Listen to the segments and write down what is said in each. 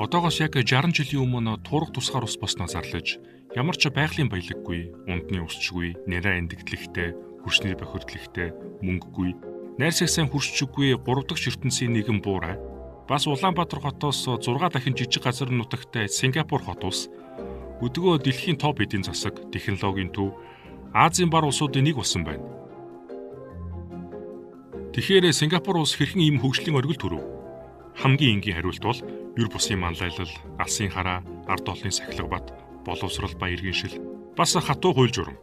Одоогоос яг 60 жилийн өмнө туурах тусгаар ус босноо зарлаж, ямар ч байгалийн баялаггүй, ундны усчгүй, нэрэ эндэгдлэгтэй, хөрсний бохирдлэгтэй, мөнгөгүй, найрсаг сайн хөрсчгүй 3 дахь ертөнцийн нэгэн буурай. Бас Улаанбаатар хотоос 6 дахин жижиг газар нутагтай Сингапур хот ус, өдгөө дэлхийн топ эдийн засаг, технологийн төв, Азийн бар улсуудын нэг болсон байна. Тэгэхээр Сингапур улс хэрхэн ийм хөгжлийн оргил төрөв? Хамгийн энгийн хариулт бол юр бусын манлайлал, алсын хараа, ард олонний сахилга бат, боловсрал ба иргэншил, бас хатуу хууль журам.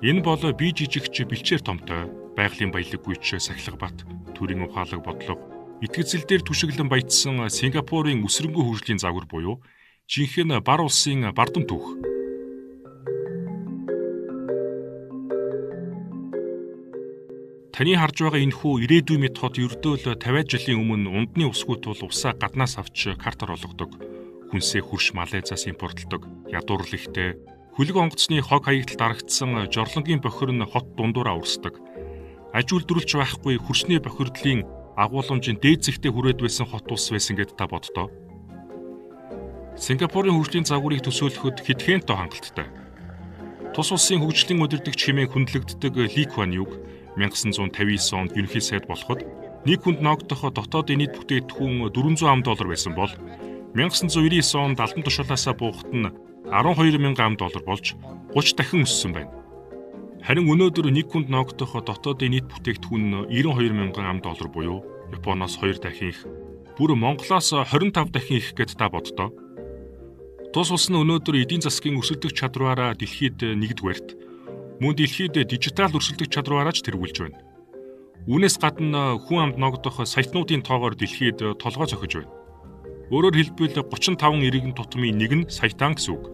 Энэ бол бие жижигч бэлчээр томтой, байгалийн баялаггүйч сахилга бат, төрийн ухаалаг бодлого, итгэцэл дээр түшиглэн баяжсан Сингапурын өсрөнгөө хөгжлийн загвар буюу жинхэнэ бар улсын бардам түүх. Таны харж байгаа энэхүү ирээдүйн мэд хот ердөө л 50 жилийн өмнө ундны усгүй тул усаа гаднаас авч картаар олгодог, хүнсээ хөрш Малайзаас импортлдог, ядуурл ихтэй, хөлөг онгоцны хог хаягдалд дарагдсан жорлонгийн бохир нь хот дундуураа урсдаг. Аж үйлдвэрлэж байхгүй хөрсний бохирдлын агуулмжийн дээд зэгтээ хүрээд байсан хот ус байсан гэд та боддоо. Сингапурын хөгжлийн загварыг төсөөлөхөд хэдхэн тоо хангалттай. Тус улсын хөгжлийн удирдагч хэмээн хүндлэгддэг Ли Куан Юг 1959 онд ерөнхий сайд болоход нэг хүнд ноогдох дотоодын нийт бүтээгдэхүүн $400 байсан бол 1999 онд албан тушаалаасаа буухад нь $12,000 болж 30 дахин өссөн байна. Харин өнөөдөр нэг хүнд ноогдох дотоодын нийт бүтээгдэхүүн нь $92,000 буюу Японоос 2 дахин их, бүр Монголоос 25 дахин их гэд та боддоо. Тус улс нь өнөөдөр эдийн засгийн өсөлтөх чадвараараа дэлхийд 1-р, мөн дэлхийд дижитал өрсөлдөх чадвараараа ч тэргүүлж байна. Үүнээс гадна хүн амд ногдох саятнуудын тоогоор дэлхийд толгой зохиж байна. Өөрөөр хэлбэл 35 иргэн тутмын нэг нь саятан гэсэн үг.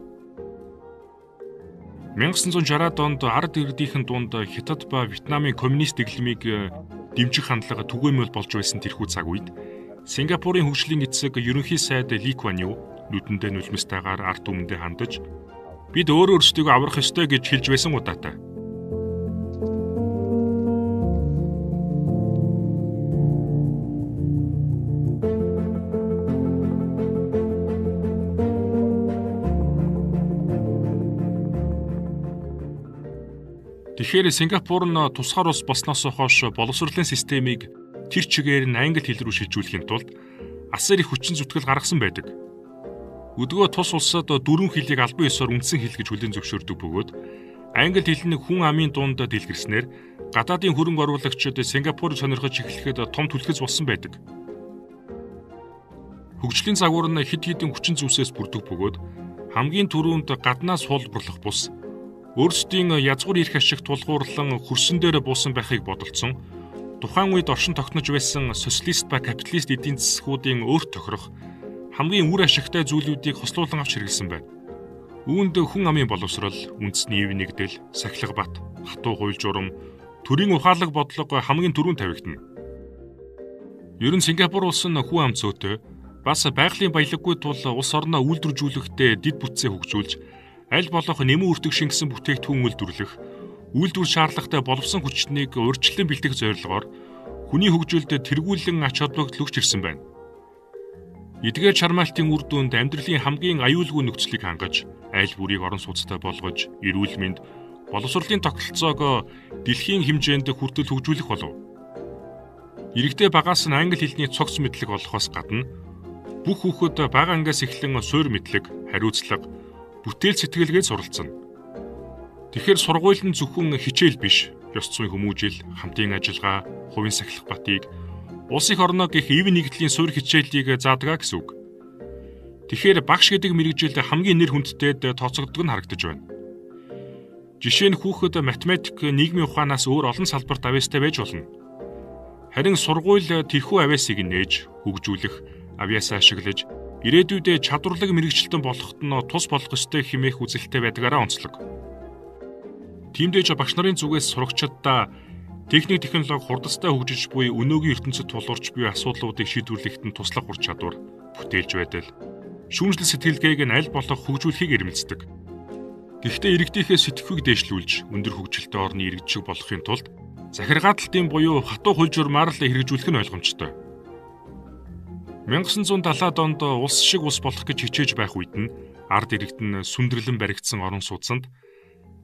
1960-ад онд ард иргэдийнхэн дунд Хятад ба Вьетнамын коммунист дэглэмийг дэмжих хандлага түгээмэл болж байсан тэрхүү цаг үед Сингапурын хөгжлийн эцэг ерөнхий сайд Ли Куан Ю нүдэндээ нулимстайгаар ард түмэндээ хандаж бид өөрөө өөрсдийгөө аврах ёстой гэж хэлж байсан удаатай. Тэгэхээр Сингапур нь тусгаар улс болсноос хойш боловсролын системийг тэр чигээр нь англи хэл рүү шилжүүлэхийн тулд асар их хүчин зүтгэл гаргасан байдаг. Өдгөө тус улсад 4 хэлийг албан ёсоор үндсэн хэл гэж хүлээн зөвшөөрдөг бөгөөд англи хэл нь хүн амын дунд дэлгэрснээр гадаадын хөрөнгө оруулагчид Сингапурыг сонирхож эхлэхэд том түлхэц болсон байдаг. Хөгжлийн загвар нь хэд хэдэн хүчин зүйлсээс бүрддэг бөгөөд хамгийн түрүүнд гаднаас хулбарлах бус өөрсдийн язгуур эрх ашиг тулгуурлан хөрсөн дээр буусан байхыг бодолцсон тухайн үед оршин тогтнож байсан социалист ба капиталист эдийн засгуудын өөрт тохирох хамгийн үр ашигтай зүйлүүдийг хослуулан авч хэрэглэсэн байна. Үүнд хүн амын боловсрол, үндэсний ив нэгдэл, сахилга бат, хатуу хууль журам, төрийн ухаалаг бодлого хамгийн түрүүнд тавигдана. Ер нь Сингапур улс нь хүн ам цөөтэй, бас байгалийн баялаггүй тул улс орноо үйлдвэржүүлэхдээ дэд бүтцээ хөгжүүлж, аль болох нэмэн үртэг шингэсэн бүтээгдэхүүн үйлдвэрлэх, үйлдвэр шаардлагатай боловсон хүчнийг урьдчилан бэлдэх зорилгоор хүний хөгжилд тэргүүлэн ач холбогдол өгч ирсэн байна. Эдгээр чармаалтын үр дүнд амьдралын хамгийн аюулгүй нөхцөлийг хангаж, айл бүрийг орон сууцтай болгож, эрүүл мэнд, боловсролын тогтолцоог дэлхийн хэмжээнд хүртэл хөгжүүлэх болов. Иргэдээ багаас нь англи хэлний цогц мэдлэг олохоос гадна бүх хүүхэд бага ангиас эхлэн суурь мэдлэг, хариуцлага, бүтээл сэтгэлгээд суралцсан. Тэгэхээр сургууль нь зөвхөн хичээл биш, ёс зүйн хүмүүжил, хамтын ажиллагаа, хувийн сахилах батыг улс их орноо гэх ив нэгдлийн суурь хичээлийг заадаг гэсэн үг. Тэгэхээр багш гэдэг мэргэжил хамгийн нэр хүндтэйд тооцогддог нь харагдаж байна. Жишээ нь хүүхэд математик, нийгмийн ухаанаас өөр олон салбарт авьяастай байж болно. Харин сургууль тэрхүү авьяасыг нээж, хөгжүүлэх, авьяасаа ашиглаж, ирээдүйдээ чадварлаг мэргэжилтэн болоход нь тус болох ёстой хэмээх үзэлтэй байдгаараа онцлог. Тиймдээж багш нарын зүгээс сурагчдаа техник технологи хурдастай хөгжиж буй өнөөгийн ертөнцид тулгарч буй асуудлуудыг шийдвэрлэхэд нь туслах ур чадвар, бүтээлж байдал, шүүмжлэл сэтгэлгээг нь аль болох хөгжүүлэхийг эрмэлздэг. Гэхдээ иргэдийнхээ сэтгэхүйг дээшлүүлж өндөр хөгжилтэй орны иргэжиг болохын тулд захиргааталтын буюу хатуу хууль журмаар л хэрэгжүүлэх нь ойлгомжтой. 1970-аад онд улс шиг улс болох гэж хичээж байх үед нь ард иргэд нь сүндэрлэн баригдсан орон сууцанд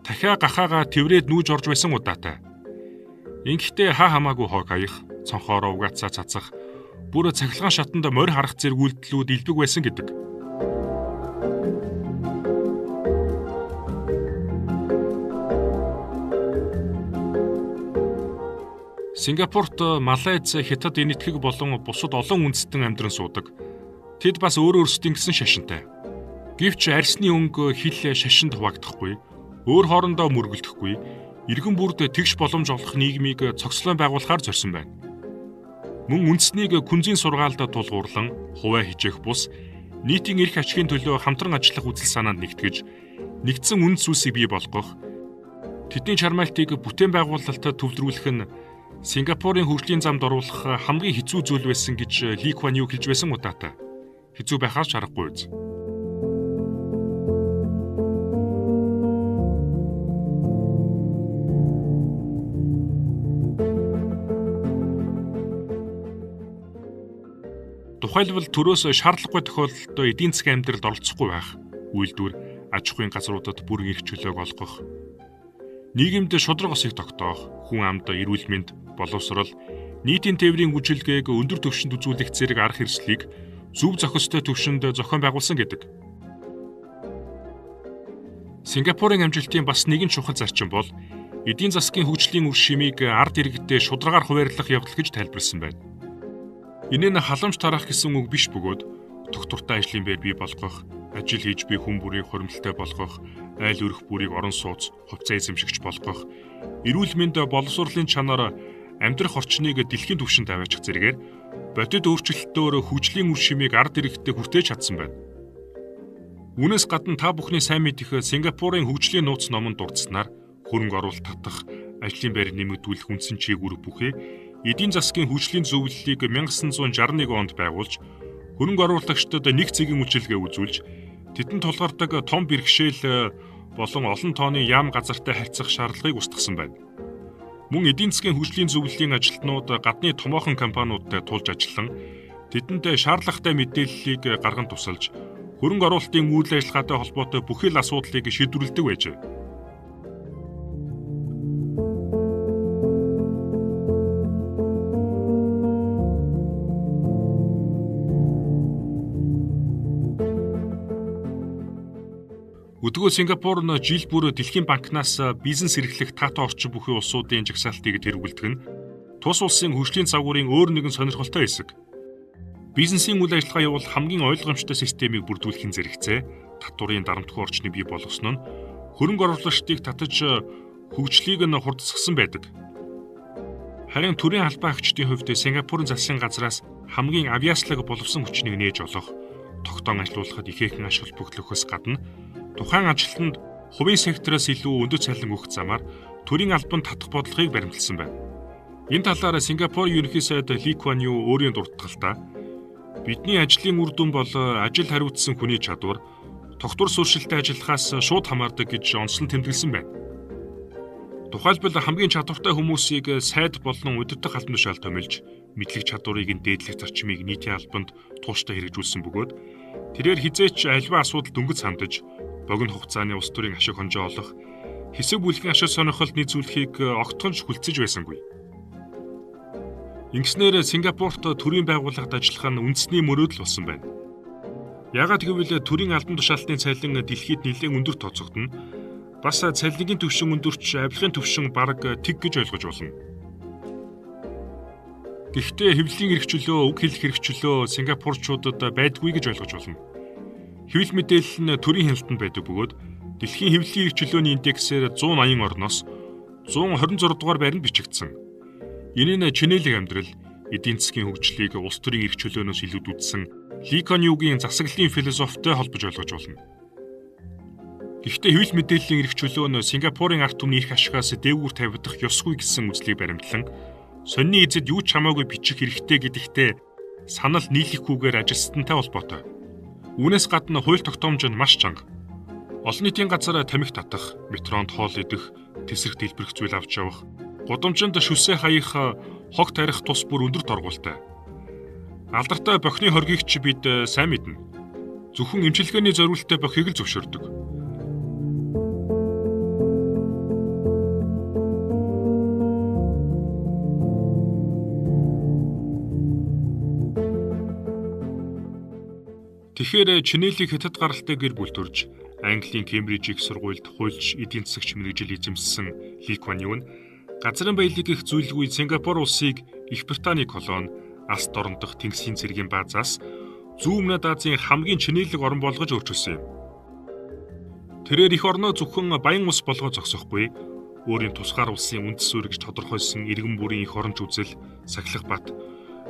дахиа гахаага тэврээд нүүж орж байсан удаатай. Ингэхдээ хаа хамаагүй хог хаях, цонхоороо угаацаа цацах, бүр цахилгаан шатанд морь харах зэрэг үйлдэлүүд илбэг байсан гэдэг. Сингапурт Малайз, Хятад, Энэтхэг болон бусад олон үндэстэн амьдран суудаг. Тэд бас өөр өөрсдийн гэсэн шашинтай. Гэвч арьсны өнгө хил шашинд хуваагдахгүй, өөр хоорондоо мөргөлдөхгүй, иргэн бүрд тэгш боломж олох нийгмийг цогцлон байгуулахаар зорьсон байна. Мөн үндэснийг күнзийн сургаалд тулгуурлан, хуваа хижээх бус, нийтийн эрх ашигын төлөө хамтран ажиллах үзэл санаанд нэгтгэж, нэгдсэн үндэс зүйлсийг бий болгох, тэдний чармайлтыг бүтээн байгуулалтад төвлөрүүлэх нь Сингапурын хөгжлийн замд оруулах хамгийн хэцүү зүйл байсан гэж Ли Куан Ю хэлж байсан удаатай. Хэцүү байхаас чарахгүй үз. Тухайлбал төрөөс шаардлагагүй тохиолдолд эдийн засгийн амьдралд оролцохгүй байх, үйлдвэр, аж ахуйн газруудад бүрэн эрх чөлөөг олгох, нийгэмд шудраг осыг тогтоох, хүн амд эрүүл мэнд, боловсрол, нийтийн тээврийн үйлчилгээг өндөр түвшинд үзүүлэх зэрэг арга хэрэгслийг зөв зохистой түвшинд зохион байгуулсан гэдэг. Сингапурын амжилтын бас нэгэн чухал зарчим бол эдийн засгийн хөгжлийн үр шимийг ард иргэдэд шударгаар хуваарлах явдал гэж тайлбарласан байна. Энэ нь халамж тараах гэсэн үг биш бөгөөд тогтвортой ажлын байр бий болгох, ажил хийж буй хүн бүрийг хуримтлалтай болгох, айл өрх бүрийг орон сууц, хувьцаа эзэмшигч болгох, эрүүл мэнд боловсролын чанар амьдрах орчныг дэлхийн түвшинд аваачих зэрэгээр бодит өөрчлөлтөөр хөгжлийн үр шимийг ард иргэдэд хүртээж чадсан байна. Үүнээс гадна та бүхний сайн мэдэх Сингапурын хөгжлийн нууц номонд дурдсанаар хөрөнгө оруулалт татах, ажлын байр нэмэгдүүлэх үндсэн чиглэл бүхий эдийн засгийн хөгжлийн зөвлөлийг 1961 онд байгуулж, хөрөнгө оруулагчдад нэг цэгийн үйлчилгээ үзүүлж, тэдэнд тулгардаг том бэрхшээл болон олон тооны яам газартай харьцах шаардлагыг устгасан байна. Мөн эдийн засгийн хөгжлийн зөвлөлийн ажилтнууд гадны томоохон компаниудтай тулж ажиллан, тэдэнд шаардлагатай мэдээллийг гарган тусалж, хөрөнгө оруулалтын үйл ажиллагаатай холбоотой бүхэл асуудлыг шийдвэрлэдэг байжээ. Өдгөө Сингапур нь жил бүр Дэлхийн банкнаас бизнес эрхлэх таатай орчин бүхий улсуудын жагсаалтыг тэргүүлдэг нь тус улсын хөгжлийн загварын өөр нэгэн сонирхолтой хэсэг. Бизнесийн үйл ажиллагаа явуул хамгийн ойлгомжтой системийг бүрдүүлэхин зэрэгцээ татварын дарамтгүй орчныг бий болгосон нь хөрөнгө оруулагчдыг татаж хөгжлийг нь хурдсгсан байдаг. Харин төрийн албан агчдын хувьд Сингапурын засгийн газраас хамгийн авьяаслаг боловсон хүчнийг нээж олох, тогтоон ажилуулахад ихээхэн аш холбогдлохоос гадна тухайн ажилтнанд хувийн сектороос илүү өндөр цалин өгөх замаар төрийн албанд татах бодлогыг баримталсан байна. Энэ талаар Сингапурын ерөнхий сайд Ли Куан Ю өөрийн дуртгалтаа бидний ажлын үр дүн бол ажил хариуцсан хүний чадвар, тогтвор суурьшилтай ажиллахаас шууд хамаардаг гэж онцлон тэмдэглэсэн байна. Тухайлбал хамгийн чадвартай хүмүүсийг сайд болон удирдах албан тушаал томилж, мэдлэг чадварыг нь дээдлэх зарчмыг нийтийн албанд тууштай хэрэгжүүлсэн бөгөөд тэрээр хизээч альва асуудалд дөнгөж хандаж, богино хугацааны улс төрийн ашиг хонжоо олох, хэсэг бүлгийн ашиг сонирхолд нийцүүлэхийг огтхонч хүлцэж байсангүй. Ингэснээр Сингапурт төрийн байгууллагад ажиллах нь үндэсний мөрөөдөл болсон байна. Яагаад гэвэл төрийн албан тушаалтын цалин дэлхийд нэлээд өндөр тооцогдно. Бас цалингийн түвшин өндөрч, авилгын түвшин бараг тэг гэж ойлгож болно. Гэхдээ хэвлэлийн эрх чөлөө, үг хэлэх эрх чөлөө Сингапурчуудад байдгүй гэж ойлгож болно. Хэвлэл мэдээлэл нь төрийн хяналтанд байдаг бөгөөд дэлхийн хэвлэлийн эрх чөлөөний индексээр 180 орноос 126 дугаар байранд бичигдсэн. Энэ нь чинэлэг амьдрал, эдийн засгийн хөгжлийг улс төрийн эрх чөлөөнөөс илүүдүүлсэн Ли Куан Югийн засаглалын философитой холбож ойлгож болно. Гэхдээ хэвлэл мэдээллийн эрх чөлөө нь Сингапурын ард түмний эрх ашигаас дээгүүр тавигдах ёсгүй гэсэн үзлийг баримтлан, сонины эзэд юу ч хамаагүй бичих хэрэгтэй гэдэгтээ санал нийлэхгүйгээр ажилтнтай холбоотой. Үүнээс гадна хууль тогтоомж нь маш чанга. Олон нийтийн газар тамхи татах, метронд хоол идэх, тесрэх дэлбэрэх зүйл авч явах, гудамжинд шүсээ хаях, хог тарих тус бүр өндөр торгуултай. Алдартай бохны хоргийг ч бид сайн мэднэ. Зөвхөн эмчилгээний зориулалттай бохыг л зөвшөөрдөг. Тэгэхээр чинээлийг хятад гаралтай гэр бүл төрж Английн Кембриж их сургуульд хуульч эдийн засагч мэргэжил эзэмссэн Ли Куан Ю нь газрын баялаг их зүйлгүй Сингапур улсыг Их Британий колони Алс дорн дахь Тэнгисийн цэргийн баазаас Зүүн Өмнөд Азийн хамгийн чинээлэг орн болгож өөрчилсөн юм. Тэрээр эх орноо зөвхөн баян ус болгож зогсохгүй, өөрийн тусгаар улсын үндэс суурь гэж тодорхойлсон иргэн бүрийн эх оронч үзэл, сахилах бат,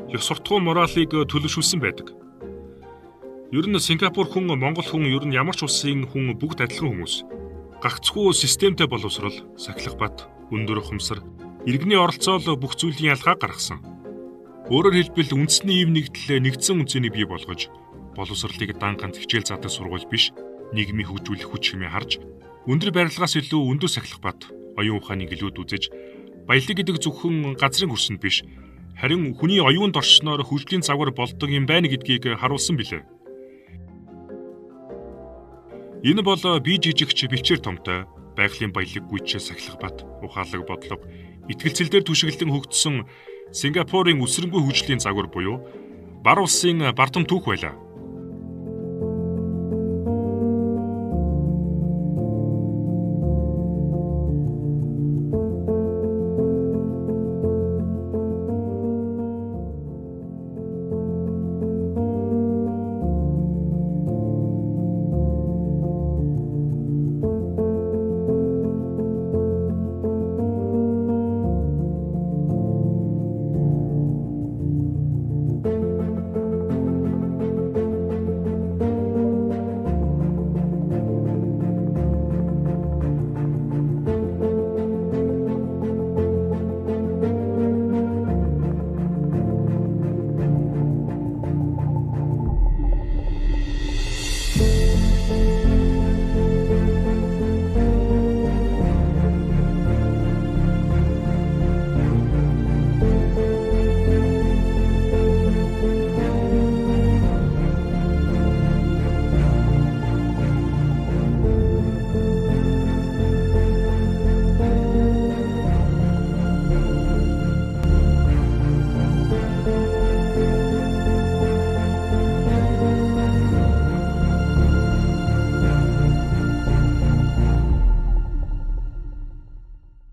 ёс суртахуун моралыг төлөвшүүлсэн байдаг. Ер нь Сингапур хүн, Монгол хүн ер нь ямар ч улсын хүн бүгд адилхан хүмүүс. Гагцхүү системтэй боловсрол, сахилах бат, өндөр ухамсар, иргэний оролцоол бүх зүйлийн ялгаа гаргасан. Өөрөөр хэлбэл үндэсний ив нэгдэл нэгдсэн үнцнийг бий болгож, боловсролыг дан ганц хичээл заадаг сургууль биш, нийгмийг хөгжүүлэх хүч хэмээн харж, өндөр барилгаас илүү өндөр сахилах бат, оюун ухааныг илүүд үзэж, баялаг гэдэг зөвхөн газрын хөрсөнд биш, харин хүний оюунд оршсноор хөгжлийн загвар болдог юм байна гэдгийг харуулсан билээ. Энэ бол бие жижигч бэлчээр томтой, байгалийн баялаггүй ч сахилах бат, ухаалаг бодлого, итгэлцэлээр түшиглэн хөгжсөн Сингапурын үсрэнгүй хөгжлийн загвар буюу бар улсын бардам түүх байлаа.